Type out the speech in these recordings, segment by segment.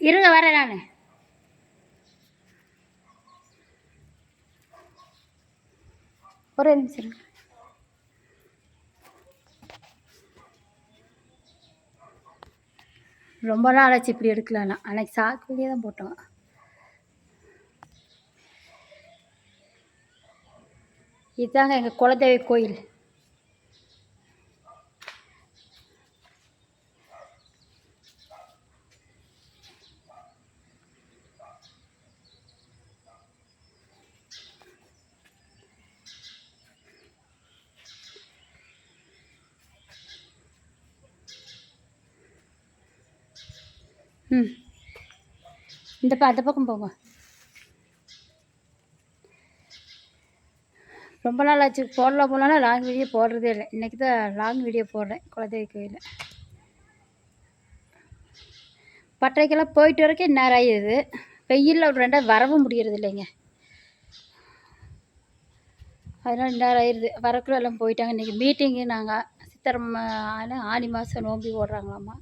இருங்க வரேன் நான். ஒரே நிமிஷம். ரொம்ப நாள் ஆச்சு இப்படி எடுக்கலண்ணா. அன்னைக்கு சாக்குலேயே தான் போட்டோம். இதுதாங்க எங்கள் குலதெய்வ கோயில். இந்த அந்த பக்கம் போங்க. ரொம்ப நாள் ஆச்சு போடலாம்னா லாங் வீடியோ போடுறதே இல்லை. இன்றைக்கி தான் லாங் வீடியோ போடுறேன். குலதெய்வ கோயில் பட்டறைக்கெல்லாம் போயிட்டு வரைக்கும் இந்நேரம் ஆகிடுது. வெயிலில் ஒரு ரெண்டாவது வரவும் முடியறது இல்லைங்க. அதனால் இந்நேரம் ஆயிடுது. வரக்குள்ள எல்லாம் போயிட்டாங்க. இன்றைக்கி மீட்டிங்கு. நாங்கள் சித்திரை ஆனி மாதம் நோம்பி ஓடுறாங்களாம்மா.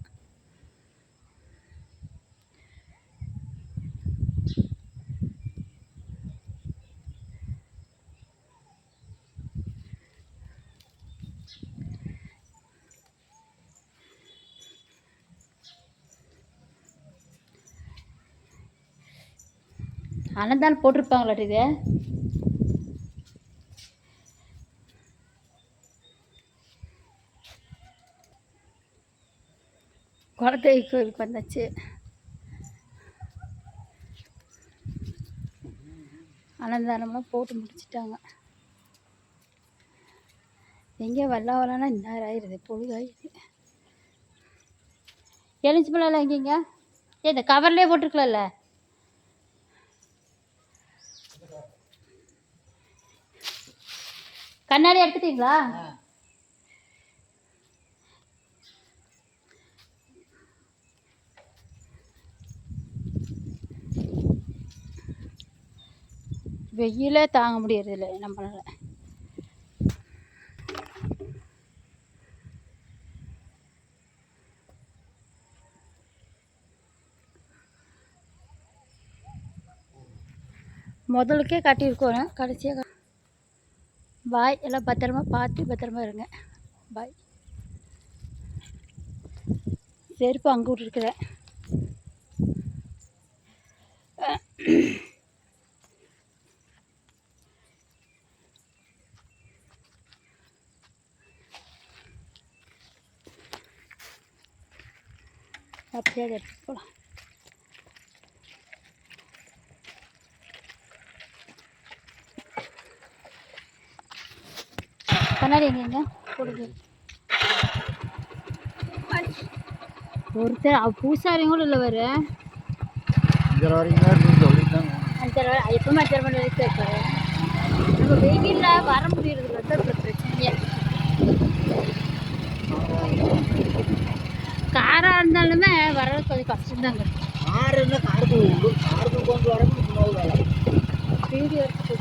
அனந்தான் போட்டிருப்பாங்களா இது? குலதெய்வ கோயிலுக்கு வந்தாச்சு. அன்னதானம்லாம் போட்டு முடிச்சிட்டாங்க. எங்கே வரலாம்னா இந்நேரம் ஆயிடுது. பொழுதாயிடுது. எலிஞ்சி பழம் எங்கேங்க? இந்த கவர்லேயே போட்டிருக்கலாம்ல. கண்ணாடி எடுத்துட்டீங்களா? வெயிலே தாங்க முடியறது இல்லை நம்மளால. முதலுக்கே கட்டியிருக்கோம். கடைசியாக பாய். எல்லாம் பத்திரமா பார்த்து பத்திரமா இருங்க. பாய். செருப்பு அங்கே விட்டுருக்குறேன். அப்படியே எடுத்துட்டு போகலாம். கண்ணாடி எங்கேங்க கொடுங்க. ஒருத்தர் பூசாரிங்களும் இல்லை. வர 5:30 எப்பவுமே 5:30 மணி வரைக்கும் இருக்காரு. நம்ம வெயிலில் வர முடியறது வந்து அப்புறம் பிரச்சனையே. காராக இருந்தாலுமே வர்றது கொஞ்சம் கஷ்டம்தாங்க. வீடியோ எடுத்து